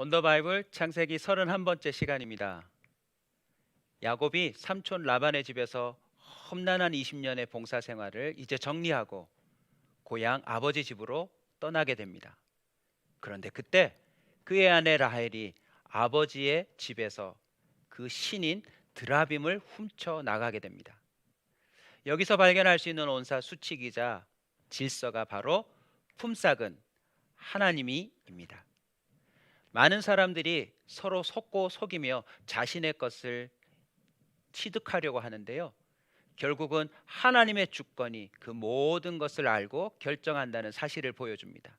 온더바이블 창세기 31번째 시간입니다. 야곱이 삼촌 라반의 집에서 험난한 20년의 봉사 생활을 이제 정리하고 고향 아버지 집으로 떠나게 됩니다. 그런데 그때 그의 아내 라헬이 아버지의 집에서 그 신인 드라빔을 훔쳐 나가게 됩니다. 여기서 발견할 수 있는 온사 수칙이자 질서가 바로 품삯은 하나님이입니다. 많은 사람들이 서로 속고 속이며 자신의 것을 취득하려고 하는데요. 결국은 하나님의 주권이 그 모든 것을 알고 결정한다는 사실을 보여줍니다.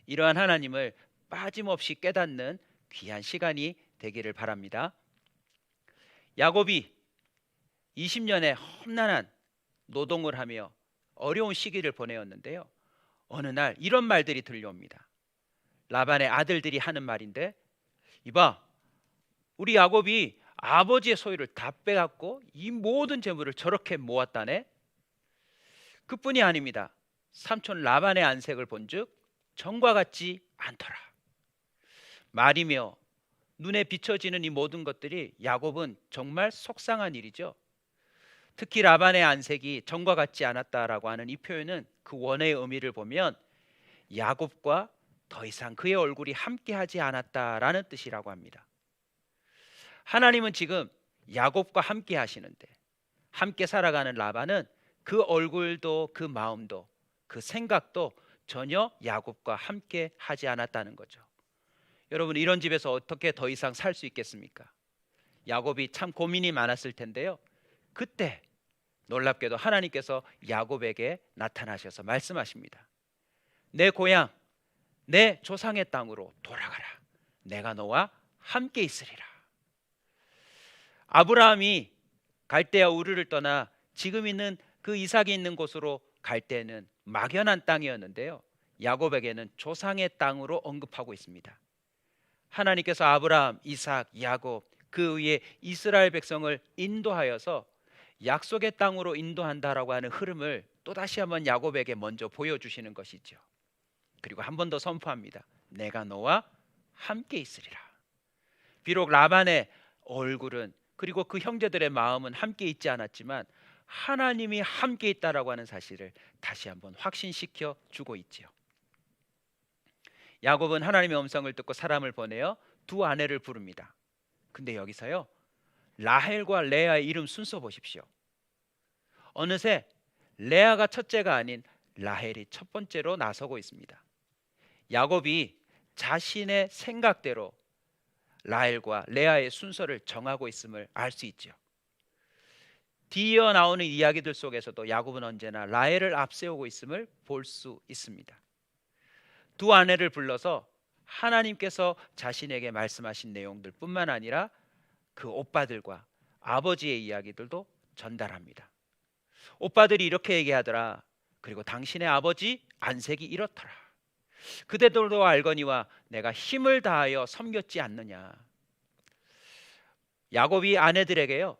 이러한 하나님을 빠짐없이 깨닫는 귀한 시간이 되기를 바랍니다. 야곱이 20년의 험난한 노동을 하며 어려운 시기를 보내었는데요. 어느 날 이런 말들이 들려옵니다. 라반의 아들들이 하는 말인데, 이봐, 우리 야곱이 아버지의 소유를 다 빼갖고 이 모든 재물을 저렇게 모았다네. 그뿐이 아닙니다. 삼촌 라반의 안색을 본즉 전과 같지 않더라. 말이며 눈에 비춰지는 이 모든 것들이 야곱은 정말 속상한 일이죠. 특히 라반의 안색이 전과 같지 않았다라고 하는 이 표현은 그 원어의 의미를 보면 야곱과 더 이상 그의 얼굴이 함께하지 않았다라는 뜻이라고 합니다. 하나님은 지금 야곱과 함께 하시는데, 함께 살아가는 라반은 그 얼굴도 그 마음도 그 생각도 전혀 야곱과 함께 하지 않았다는 거죠. 여러분, 이런 집에서 어떻게 더 이상 살 수 있겠습니까? 야곱이 참 고민이 많았을 텐데요. 그때 놀랍게도 하나님께서 야곱에게 나타나셔서 말씀하십니다. 내 고향, 내 조상의 땅으로 돌아가라. 내가 너와 함께 있으리라. 아브라함이 갈대아 우르를 떠나 지금 있는 그 이삭이 있는 곳으로 갈 때는 막연한 땅이었는데요. 야곱에게는 조상의 땅으로 언급하고 있습니다. 하나님께서 아브라함, 이삭, 야곱 그 위에 이스라엘 백성을 인도하여서 약속의 땅으로 인도한다라고 하는 흐름을 또다시 한번 야곱에게 먼저 보여주시는 것이죠. 그리고 한 번 더 선포합니다. 내가 너와 함께 있으리라. 비록 라반의 얼굴은 그리고 그 형제들의 마음은 함께 있지 않았지만 하나님이 함께 있다라고 하는 사실을 다시 한번 확신시켜 주고 있지요. 야곱은 하나님의 음성을 듣고 사람을 보내어 두 아내를 부릅니다. 근데 여기서요, 라헬과 레아의 이름 순서 보십시오. 어느새 레아가 첫째가 아닌 라헬이 첫 번째로 나서고 있습니다. 야곱이 자신의 생각대로 라헬과 레아의 순서를 정하고 있음을 알 수 있죠. 뒤이어 나오는 이야기들 속에서도 야곱은 언제나 라헬을 앞세우고 있음을 볼 수 있습니다. 두 아내를 불러서 하나님께서 자신에게 말씀하신 내용들 뿐만 아니라 그 오빠들과 아버지의 이야기들도 전달합니다. 오빠들이 이렇게 얘기하더라. 그리고 당신의 아버지 안색이 이렇더라. 그대들도 알거니와 내가 힘을 다하여 섬겼지 않느냐. 야곱이 아내들에게요,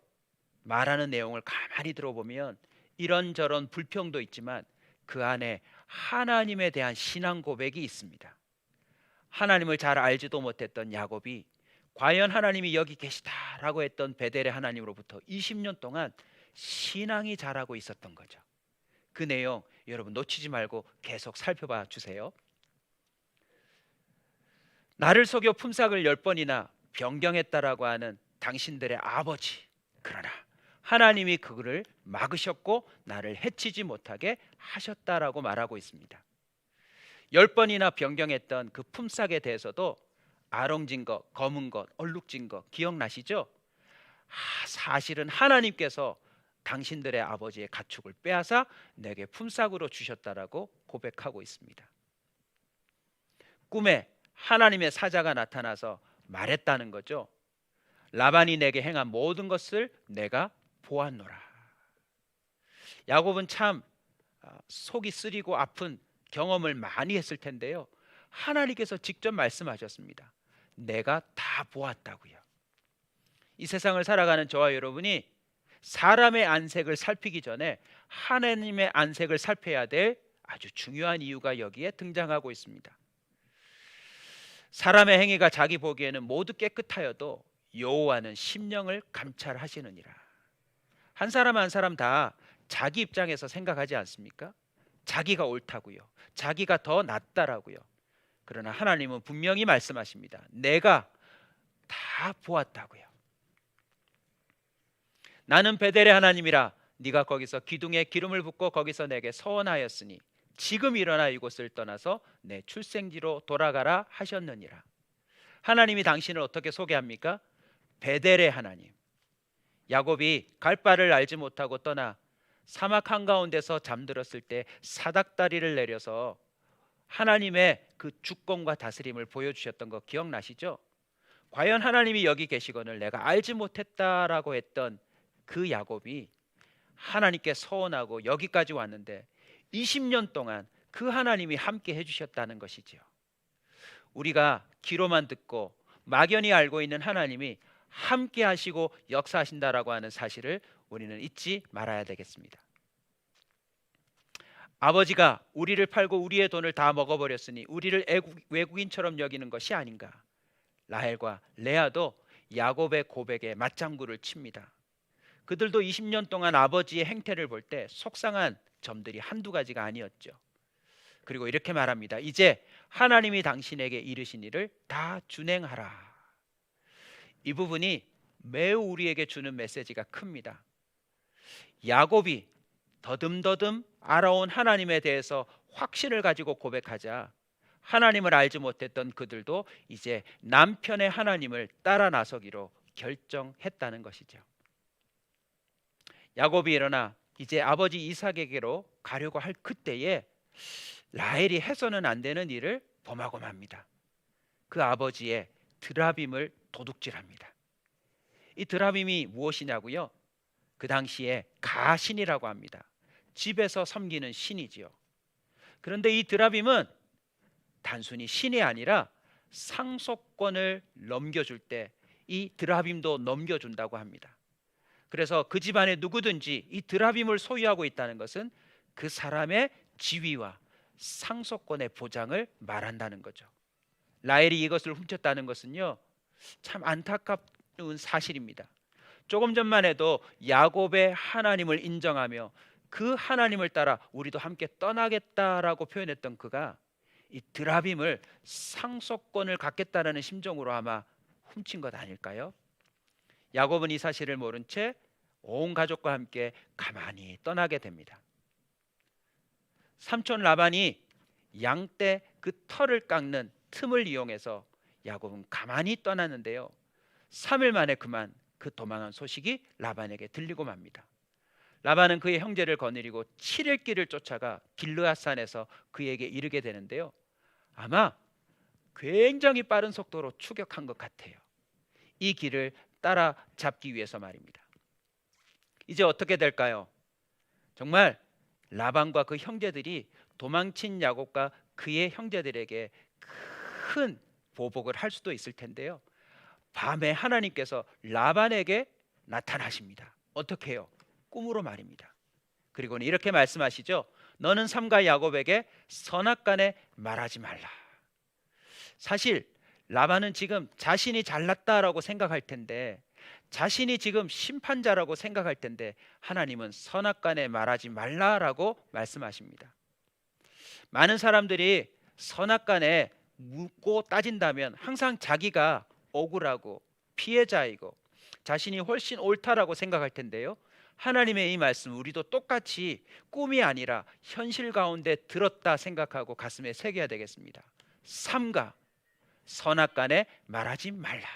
말하는 내용을 가만히 들어보면 이런저런 불평도 있지만 그 안에 하나님에 대한 신앙 고백이 있습니다. 하나님을 잘 알지도 못했던 야곱이 과연 하나님이 여기 계시다라고 했던 베델의 하나님으로부터 20년 동안 신앙이 자라고 있었던 거죠. 그 내용 여러분 놓치지 말고 계속 살펴봐 주세요. 나를 속여 품삯을 10번이나 변경했다라고 하는 당신들의 아버지, 그러나 하나님이 그를 막으셨고 나를 해치지 못하게 하셨다라고 말하고 있습니다. 10번이나 변경했던 그 품삯에 대해서도 아롱진 것, 검은 것, 얼룩진 것 기억나시죠? 사실은 하나님께서 당신들의 아버지의 가축을 빼앗아 내게 품삯으로 주셨다라고 고백하고 있습니다. 꿈에 하나님의 사자가 나타나서 말했다는 거죠. 라반이 내게 행한 모든 것을 내가 보았노라. 야곱은 참 속이 쓰리고 아픈 경험을 많이 했을 텐데요. 하나님께서 직접 말씀하셨습니다. 내가 다 보았다고요. 이 세상을 살아가는 저와 여러분이 사람의 안색을 살피기 전에 하나님의 안색을 살펴야 될 아주 중요한 이유가 여기에 등장하고 있습니다. 사람의 행위가 자기 보기에는 모두 깨끗하여도 여호와는 심령을 감찰하시느니라. 한 사람 한 사람 다 자기 입장에서 생각하지 않습니까? 자기가 옳다고요. 자기가 더 낫다라고요. 그러나 하나님은 분명히 말씀하십니다. 내가 다 보았다고요. 나는 베델의 하나님이라. 네가 거기서 기둥에 기름을 붓고 거기서 내게 서원하였으니 지금 일어나 이곳을 떠나서 내 출생지로 돌아가라 하셨느니라. 하나님이 당신을 어떻게 소개합니까? 베델의 하나님. 야곱이 갈 바를 알지 못하고 떠나 사막 한가운데서 잠들었을 때 사닥다리를 내려서 하나님의 그 주권과 다스림을 보여주셨던 거 기억나시죠? 과연 하나님이 여기 계시거늘 내가 알지 못했다라고 했던 그 야곱이 하나님께 서원하고 여기까지 왔는데 20년 동안 그 하나님이 함께 해주셨다는 것이지요. 우리가 귀로만 듣고 막연히 알고 있는 하나님이 함께 하시고 역사하신다라고 하는 사실을 우리는 잊지 말아야 되겠습니다. 아버지가 우리를 팔고 우리의 돈을 다 먹어버렸으니 우리를 외국인처럼 여기는 것이 아닌가. 라헬과 레아도 야곱의 고백에 맞장구를 칩니다. 그들도 20년 동안 아버지의 행태를 볼 때 속상한 점들이 한두 가지가 아니었죠. 그리고 이렇게 말합니다. 이제 하나님이 당신에게 이르신 일을 다 준행하라. 이 부분이 매우 우리에게 주는 메시지가 큽니다. 야곱이 더듬더듬 알아온 하나님에 대해서 확신을 가지고 고백하자 하나님을 알지 못했던 그들도 이제 남편의 하나님을 따라 나서기로 결정했다는 것이죠. 야곱이 일어나 이제 아버지 이삭에게로 가려고 할 그때에 라헬이 해서는 안 되는 일을 범하고 맙니다. 그 아버지의 드라빔을 도둑질합니다. 이 드라빔이 무엇이냐고요? 그 당시에 가신이라고 합니다. 집에서 섬기는 신이지요. 그런데 이 드라빔은 단순히 신이 아니라 상속권을 넘겨줄 때 이 드라빔도 넘겨준다고 합니다. 그래서 그 집안에 누구든지 이 드라빔을 소유하고 있다는 것은 그 사람의 지위와 상속권의 보장을 말한다는 거죠. 라헬이 이것을 훔쳤다는 것은요, 참 안타까운 사실입니다. 조금 전만 해도 야곱의 하나님을 인정하며 그 하나님을 따라 우리도 함께 떠나겠다라고 표현했던 그가 이 드라빔을 상속권을 갖겠다라는 심정으로 아마 훔친 것 아닐까요? 야곱은 이 사실을 모른 채 온 가족과 함께 가만히 떠나게 됩니다. 삼촌 라반이 양떼 그 털을 깎는 틈을 이용해서 야곱은 가만히 떠났는데요. 3일 만에 그만 그 도망한 소식이 라반에게 들리고 맙니다. 라반은 그의 형제를 거느리고 7일 길을 쫓아가 길르앗산에서 그에게 이르게 되는데요. 아마 굉장히 빠른 속도로 추격한 것 같아요. 이 길을 따라잡기 위해서 말입니다. 이제 어떻게 될까요? 정말 라반과 그 형제들이 도망친 야곱과 그의 형제들에게 큰 보복을 할 수도 있을 텐데요. 밤에 하나님께서 라반에게 나타나십니다. 어떻게 해요? 꿈으로 말입니다. 그리고는 이렇게 말씀하시죠. 너는 삼가 야곱에게 선악간에 말하지 말라. 사실 라반은 지금 자신이 잘났다라고 생각할 텐데, 자신이 지금 심판자라고 생각할 텐데 하나님은 선악간에 말하지 말라라고 말씀하십니다. 많은 사람들이 선악간에 묻고 따진다면 항상 자기가 억울하고 피해자이고 자신이 훨씬 옳다라고 생각할 텐데요. 하나님의 이 말씀 우리도 똑같이 꿈이 아니라 현실 가운데 들었다 생각하고 가슴에 새겨야 되겠습니다. 삼가 선악간에 말하지 말라.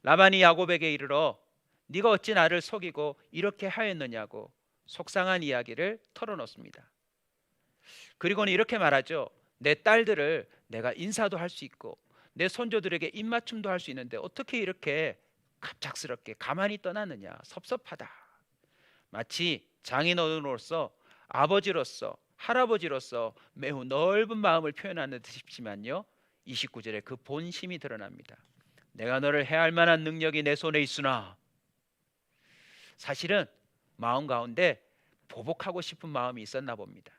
라반이 야곱에게 이르러 네가 어찌 나를 속이고 이렇게 하였느냐고 속상한 이야기를 털어놓습니다. 그리고는 이렇게 말하죠. 내 딸들을 내가 인사도 할 수 있고 내 손조들에게 입맞춤도 할 수 있는데 어떻게 이렇게 갑작스럽게 가만히 떠났느냐. 섭섭하다. 마치 장인어른으로서 아버지로서 할아버지로서 매우 넓은 마음을 표현하는 듯이지만요. 29절에 그 본심이 드러납니다. 내가 너를 해할 만한 능력이 내 손에 있으나 사실은 마음 가운데 보복하고 싶은 마음이 있었나 봅니다.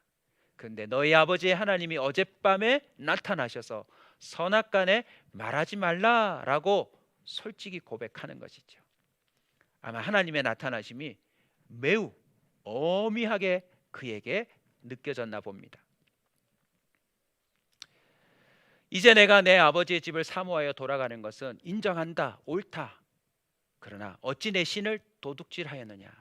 근데 너희 아버지의 하나님이 어젯밤에 나타나셔서 선악간에 말하지 말라라고 솔직히 고백하는 것이죠. 아마 하나님의 나타나심이 매우 어미하게 그에게 느껴졌나 봅니다. 이제 내가 내 아버지의 집을 사모하여 돌아가는 것은 인정한다, 옳다. 그러나 어찌 내 신을 도둑질하였느냐.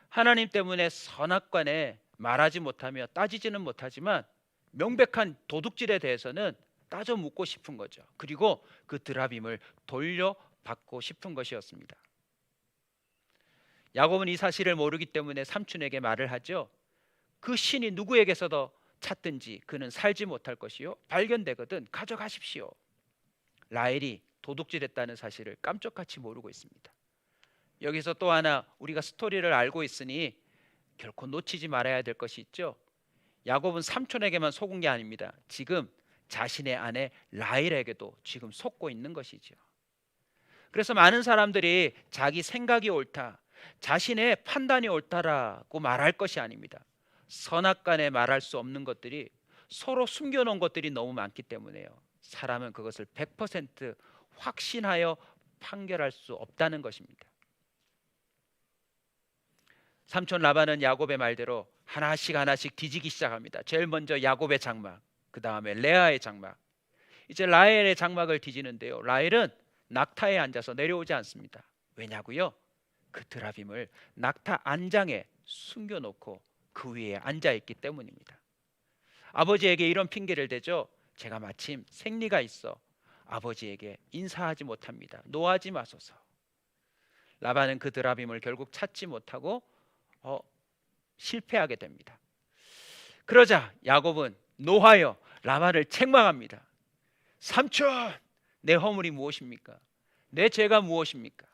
하나님 때문에 선악간에 말하지 못하며 따지지는 못하지만 명백한 도둑질에 대해서는 따져 묻고 싶은 거죠. 그리고 그 드라빔을 돌려받고 싶은 것이었습니다. 야곱은 이 사실을 모르기 때문에 삼촌에게 말을 하죠. 그 신이 누구에게서도 찾든지 그는 살지 못할 것이요 발견되거든 가져가십시오. 라헬이 도둑질했다는 사실을 깜짝같이 모르고 있습니다. 여기서 또 하나 우리가 스토리를 알고 있으니 결코 놓치지 말아야 될 것이 있죠. 야곱은 삼촌에게만 속은 게 아닙니다. 지금 자신의 아내 라헬에게도 지금 속고 있는 것이죠. 그래서 많은 사람들이 자기 생각이 옳다, 자신의 판단이 옳다라고 말할 것이 아닙니다. 선악간에 말할 수 없는 것들이, 서로 숨겨놓은 것들이 너무 많기 때문에요. 사람은 그것을 100% 확신하여 판결할 수 없다는 것입니다. 삼촌 라반은 야곱의 말대로 하나씩 뒤지기 시작합니다. 제일 먼저 야곱의 장막, 그 다음에 레아의 장막, 이제 라헬의 장막을 뒤지는데요. 라헬은 낙타에 앉아서 내려오지 않습니다. 왜냐고요? 그 드라빔을 낙타 안장에 숨겨놓고 그 위에 앉아있기 때문입니다. 아버지에게 이런 핑계를 대죠. 제가 마침 생리가 있어 아버지에게 인사하지 못합니다. 노하지 마소서. 라반은 그 드라빔을 결국 찾지 못하고 실패하게 됩니다. 그러자 야곱은 노하여 라반을 책망합니다. 삼촌, 내 허물이 무엇입니까? 내 죄가 무엇입니까?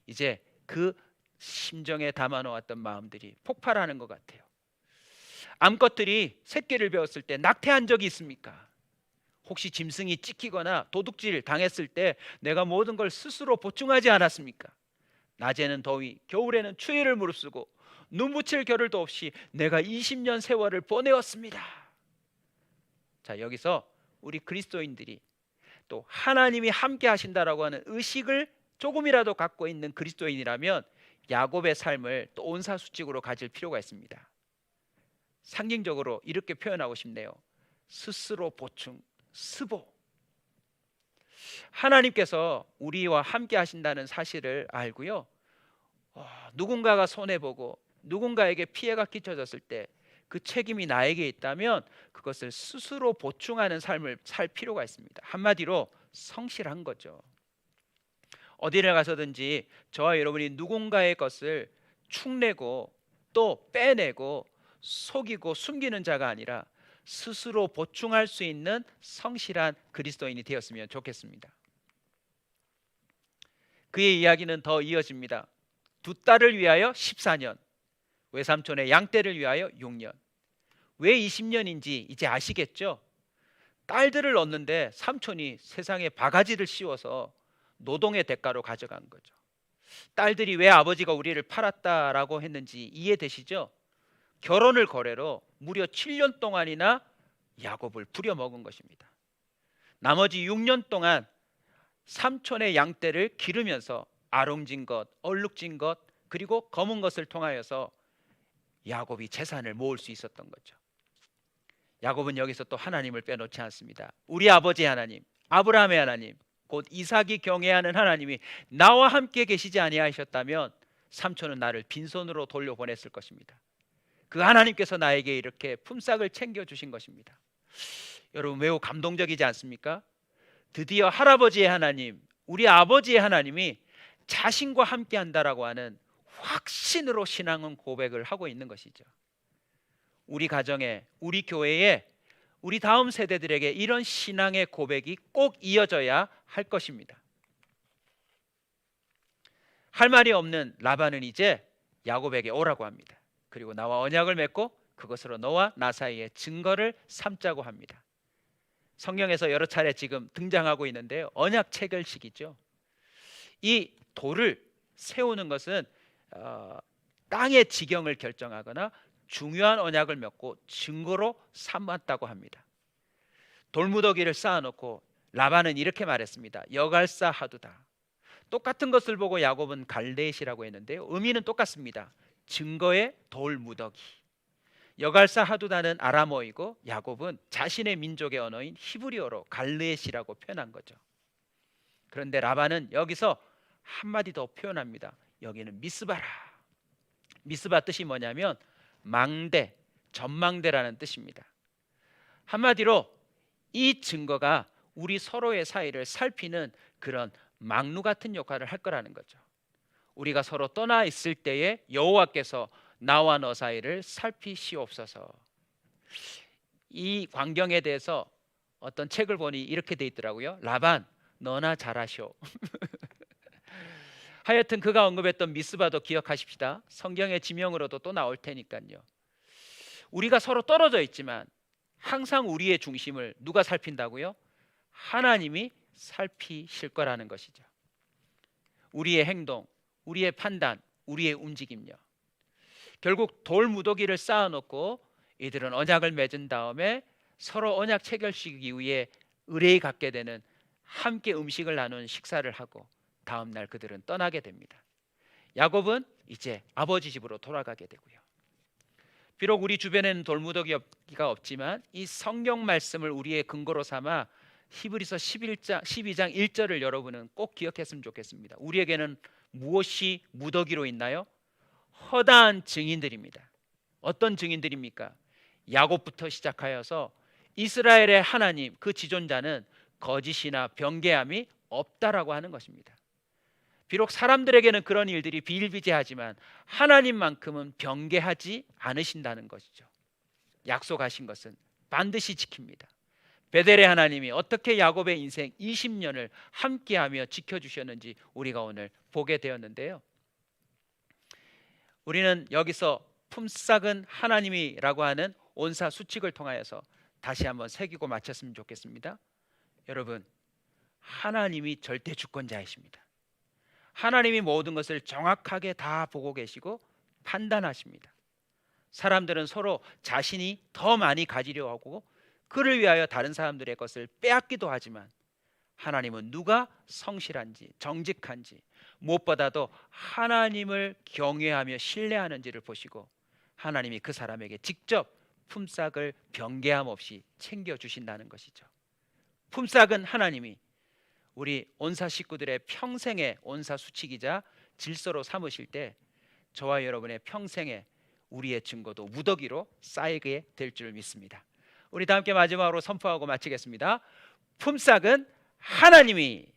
이제 그 심정에 담아놓았던 마음들이 폭발하는 것 같아요. 암컷들이 새끼를 베었을 때 낙태한 적이 있습니까? 혹시 짐승이 찢기거나 도둑질 당했을 때 내가 모든 걸 스스로 보충하지 않았습니까? 낮에는 더위, 겨울에는 추위를 무릅쓰고 눈 붙일 겨를도 없이 내가 20년 세월을 보내었습니다. 자, 여기서 우리 그리스도인들이 또 하나님이 함께 하신다라고 하는 의식을 조금이라도 갖고 있는 그리스도인이라면 야곱의 삶을 또 온사수직으로 가질 필요가 있습니다. 상징적으로 이렇게 표현하고 싶네요. 스스로 보충, 스보. 하나님께서 우리와 함께 하신다는 사실을 알고요, 누군가가 손해보고 누군가에게 피해가 끼쳐졌을 때 그 책임이 나에게 있다면 그것을 스스로 보충하는 삶을 살 필요가 있습니다. 한마디로 성실한 거죠. 어디를 가서든지 저와 여러분이 누군가의 것을 축내고 또 빼내고 속이고 숨기는 자가 아니라 스스로 보충할 수 있는 성실한 그리스도인이 되었으면 좋겠습니다. 그의 이야기는 더 이어집니다. 두 딸을 위하여 14년, 외삼촌의 양떼를 위하여 6년. 왜 20년인지 이제 아시겠죠? 딸들을 얻는데 삼촌이 세상에 바가지를 씌워서 노동의 대가로 가져간 거죠. 딸들이 왜 아버지가 우리를 팔았다라고 했는지 이해되시죠? 결혼을 거래로 무려 7년 동안이나 야곱을 부려먹은 것입니다. 나머지 6년 동안 삼촌의 양떼를 기르면서 아롱진 것, 얼룩진 것, 그리고 검은 것을 통하여서 야곱이 재산을 모을 수 있었던 거죠. 야곱은 여기서 또 하나님을 빼놓지 않습니다. 우리 아버지 하나님, 아브라함의 하나님, 곧 이삭이 경외하는 하나님이 나와 함께 계시지 아니하셨다면 삼촌은 나를 빈손으로 돌려보냈을 것입니다. 그 하나님께서 나에게 이렇게 품삯을 챙겨주신 것입니다. 여러분, 매우 감동적이지 않습니까? 드디어 할아버지의 하나님, 우리 아버지의 하나님이 자신과 함께 한다라고 하는 확신으로 신앙은 고백을 하고 있는 것이죠. 우리 가정에, 우리 교회에, 우리 다음 세대들에게 이런 신앙의 고백이 꼭 이어져야 할 것입니다. 할 말이 없는 라반은 이제 야곱에게 오라고 합니다. 그리고 나와 언약을 맺고 그것으로 너와 나 사이에 증거를 삼자고 합니다. 성경에서 여러 차례 지금 등장하고 있는데요, 언약 체결식이죠. 이 돌을 세우는 것은 땅의 지경을 결정하거나 중요한 언약을 맺고 증거로 삼았다고 합니다. 돌무더기를 쌓아놓고 라반은 이렇게 말했습니다. 여갈사 하두다. 똑같은 것을 보고 야곱은 갈레시라고 했는데요, 의미는 똑같습니다. 증거의 돌무더기. 여갈사 하두다는 아람어이고 야곱은 자신의 민족의 언어인 히브리어로 갈레시라고 표현한 거죠. 그런데 라반은 여기서 한마디 더 표현합니다. 여기는 미스바라. 미스바 뜻이 뭐냐면 망대, 전망대라는 뜻입니다. 한마디로 이 증거가 우리 서로의 사이를 살피는 그런 망루 같은 역할을 할 거라는 거죠. 우리가 서로 떠나 있을 때에 여호와께서 나와 너 사이를 살피시옵소서. 이 광경에 대해서 어떤 책을 보니 이렇게 돼 있더라고요. 라반, 너나 잘하시오. 하여튼 그가 언급했던 미스바도 기억하십시다. 성경의 지명으로도 또 나올 테니까요. 우리가 서로 떨어져 있지만 항상 우리의 중심을 누가 살핀다고요? 하나님이 살피실 거라는 것이죠. 우리의 행동, 우리의 판단, 우리의 움직임요. 결국 돌무더기를 쌓아놓고 이들은 언약을 맺은 다음에 서로 언약 체결시키기 위해 의뢰에 갖게 되는, 함께 음식을 나눈 식사를 하고 다음 날 그들은 떠나게 됩니다. 야곱은 이제 아버지 집으로 돌아가게 되고요. 비록 우리 주변에는 돌무더기가 없지만 이 성경 말씀을 우리의 근거로 삼아 히브리서 12장 1절을 여러분은 꼭 기억했으면 좋겠습니다. 우리에게는 무엇이 무더기로 있나요? 허다한 증인들입니다. 어떤 증인들입니까? 야곱부터 시작하여서 이스라엘의 하나님, 그 지존자는 거짓이나 변개함이 없다라고 하는 것입니다. 비록 사람들에게는 그런 일들이 비일비재하지만 하나님만큼은 변개하지 않으신다는 것이죠. 약속하신 것은 반드시 지킵니다. 베델의 하나님이 어떻게 야곱의 인생 20년을 함께하며 지켜주셨는지 우리가 오늘 보게 되었는데요, 우리는 여기서 품삯은 하나님이라고 하는 온사 수칙을 통하여서 다시 한번 새기고 마쳤으면 좋겠습니다. 여러분, 하나님이 절대 주권자이십니다. 하나님이 모든 것을 정확하게 다 보고 계시고 판단하십니다. 사람들은 서로 자신이 더 많이 가지려 하고 그를 위하여 다른 사람들의 것을 빼앗기도 하지만 하나님은 누가 성실한지 정직한지, 무엇보다도 하나님을 경외하며 신뢰하는지를 보시고 하나님이 그 사람에게 직접 품삯을 변개함 없이 챙겨주신다는 것이죠. 품삯은 하나님이 우리 온사 식구들의 평생의 온사 수칙이자 질서로 삼으실 때 저와 여러분의 평생에 우리의 증거도 무더기로 쌓이게 될 줄 믿습니다. 우리 다 함께 마지막으로 선포하고 마치겠습니다. 품삯은 하나님이